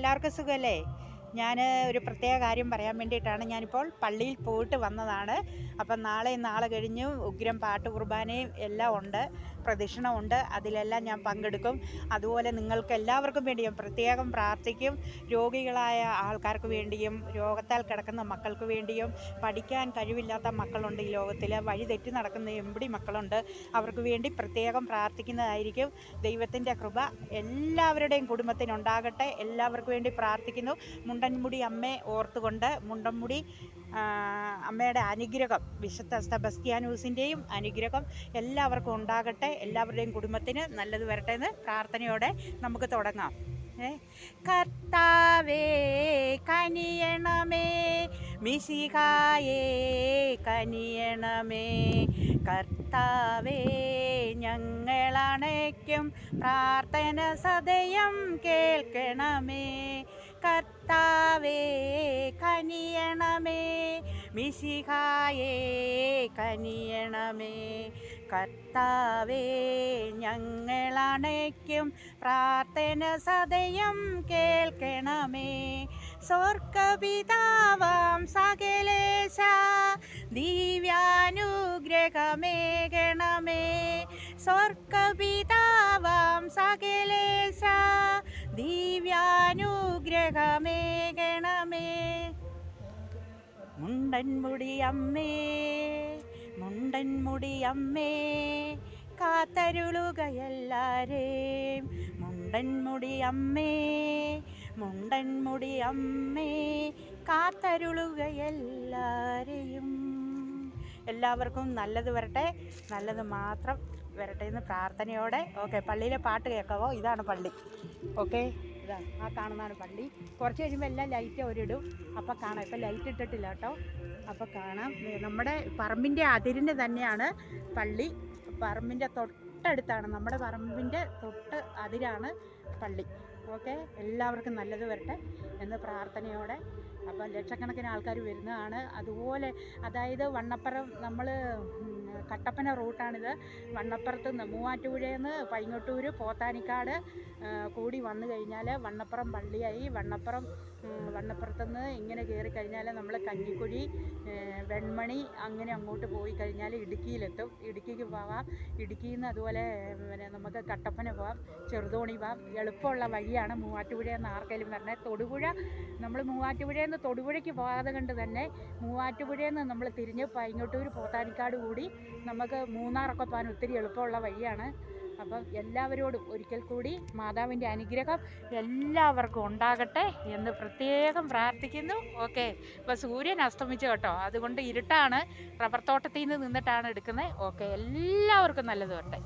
എല്ലാവർക്കും സുഖമല്ലേ? ഞാൻ ഒരു പ്രത്യേക കാര്യം പറയാൻ വേണ്ടിയിട്ടാണ്. ഞാനിപ്പോൾ പള്ളിയിൽ പോയിട്ട് വന്നതാണ്. അപ്പം നാളെ കഴിഞ്ഞ് ഉഗ്രം പാട്ട് കുർബാനയും എല്ലാം ഉണ്ട്, പ്രദക്ഷിണമുണ്ട്. അതിലെല്ലാം ഞാൻ പങ്കെടുക്കും. അതുപോലെ നിങ്ങൾക്ക് എല്ലാവർക്കും വേണ്ടി ഞാൻ പ്രത്യേകം പ്രാർത്ഥിക്കും. രോഗികളായ ആൾക്കാർക്ക് വേണ്ടിയും, രോഗത്താൽ കിടക്കുന്ന മക്കൾക്ക് വേണ്ടിയും, പഠിക്കാൻ കഴിവില്ലാത്ത മക്കളുണ്ട് ഈ ലോകത്തിൽ, വഴി തെറ്റി നടക്കുന്ന എമ്പടി മക്കളുണ്ട്, അവർക്ക് വേണ്ടി പ്രത്യേകം പ്രാർത്ഥിക്കുന്നതായിരിക്കും. ദൈവത്തിൻ്റെ കൃപ എല്ലാവരുടെയും കുടുംബത്തിനുണ്ടാകട്ടെ. എല്ലാവർക്കും വേണ്ടി പ്രാർത്ഥിക്കുന്നു. മുണ്ടൻമുടി അമ്മയെ ഓർത്തുകൊണ്ട് മുണ്ടൻമുടി അമ്മയുടെ അനുഗ്രഹം, വിശുദ്ധ സെബസ്ത്യാനോസിൻ്റെയും അനുഗ്രഹം എല്ലാവർക്കും ഉണ്ടാകട്ടെ. എല്ലാവരുടെയും കുടുംബത്തിന് നല്ലത് വരട്ടെ എന്ന് പ്രാർത്ഥനയോടെ നമുക്ക് തുടങ്ങാം. കർത്താവേ കനിയണമേ, മിശിഹായേ കനിയണമേ. കർത്താവേ ഞങ്ങളണയ്ക്കും പ്രാർത്ഥന സദയം കേൾക്കണമേ. കർത്താവേ കനിയണമേ, മിശിഹായേ കനിയണമേ. കർത്താവേ ഞങ്ങളണയ്ക്കും പ്രാർത്ഥന സദയം കേൾക്കണമേ. സ്വർഗപിതാവാം സകലേശ ദിവ്യാനുഗ്രഹമേകണമേ. സ്വർഗപിതാവാം സകലേശ ദിവ്യാനുഗ്രഹമേകണമേ. മുണ്ടൻമുടി അമ്മേ, മുണ്ടൻമുടി അമ്മേ, കാത്തരുളുകയെല്ലാരേം. മുണ്ടൻമുടി അമ്മേ, മുണ്ടൻമുടി അമ്മേ, കാത്തരുളുകയെല്ലാരെയും. എല്ലാവർക്കും നല്ലത് വരട്ടെ, നല്ലത് മാത്രം വരട്ടെ എന്ന് പ്രാർത്ഥനയോടെ. ഓക്കെ, പള്ളിയിലെ പാട്ട് കേൾക്കാവോ? ഇതാണ് പള്ളി. ഓക്കെ, ഇതാ ആ കാണുന്നതാണ് പള്ളി. കുറച്ച് കഴിയുമ്പോൾ എല്ലാം ലൈറ്റ് അവരിടും, അപ്പോൾ കാണാം. ഇപ്പം ലൈറ്റ് ഇട്ടിട്ടില്ല കേട്ടോ, അപ്പോൾ കാണാം. നമ്മുടെ പറമ്പിൻ്റെ അതിരിന് തന്നെയാണ് പള്ളി. പറമ്പിൻ്റെ തൊട്ടടുത്താണ്, നമ്മുടെ പറമ്പിൻ്റെ തൊട്ട് അതിരാണ് പള്ളി. ഓക്കെ, എല്ലാവർക്കും നല്ലത് വരട്ടെ എന്ന് പ്രാർത്ഥനയോടെ. അപ്പം ലക്ഷക്കണക്കിന് ആൾക്കാർ വരുന്നതാണ്. അതുപോലെ അതായത് വണ്ണപ്പുറം, നമ്മൾ കട്ടപ്പന റൂട്ടാണിത്. വണ്ണപ്പുറത്ത് നിന്ന് മൂവാറ്റുപുഴയിൽ നിന്ന് പൈങ്ങോട്ടൂർ പോത്താനിക്കാട് കൂടി വന്നു കഴിഞ്ഞാൽ വണ്ണപ്പുറം പള്ളിയായി. വണ്ണപ്പുറത്തുനിന്ന് ഇങ്ങനെ കയറി കഴിഞ്ഞാൽ നമ്മൾ കഞ്ഞിക്കുഴി, വെൺമണി, അങ്ങനെ അങ്ങോട്ട് പോയി കഴിഞ്ഞാൽ ഇടുക്കിയിലെത്തും. ഇടുക്കിക്ക് പോകാം. ഇടുക്കിയിൽ നിന്ന് അതുപോലെ പിന്നെ നമുക്ക് കട്ടപ്പന പോകാം, ചെറുതോണി പോകാം. എളുപ്പമുള്ള വഴിയാണ് മൂവാറ്റുപുഴയിൽ നിന്ന് ആർക്കെങ്കിലും വരണേ. തൊടുപുഴ, നമ്മൾ മൂവാറ്റുപുഴയിൽ നിന്ന് തൊടുപുഴയ്ക്ക് പോകാതെ കണ്ട് തന്നെ മൂവാറ്റുപുഴയിൽ നിന്ന് നമ്മൾ തിരിഞ്ഞ് പൈങ്ങോട്ടൂർ പോത്താനിക്കാട് കൂടി നമുക്ക് മൂന്നാറൊക്കെ പോകാൻ ഒത്തിരി എളുപ്പമുള്ള വഴിയാണ്. അപ്പം എല്ലാവരോടും ഒരിക്കൽ കൂടി മാതാവിൻ്റെ അനുഗ്രഹം എല്ലാവർക്കും ഉണ്ടാകട്ടെ എന്ന് പ്രത്യേകം പ്രാർത്ഥിക്കുന്നു. ഓക്കെ, ഇപ്പോൾ സൂര്യൻ അസ്തമിച്ചു കേട്ടോ, അതുകൊണ്ട് ഇരുട്ടാണ്. റബ്ബർ തോട്ടത്തിൽ നിന്ന് നിന്നിട്ടാണ് എടുക്കുന്നത്. ഓക്കെ, എല്ലാവർക്കും നല്ലത് വരട്ടെ.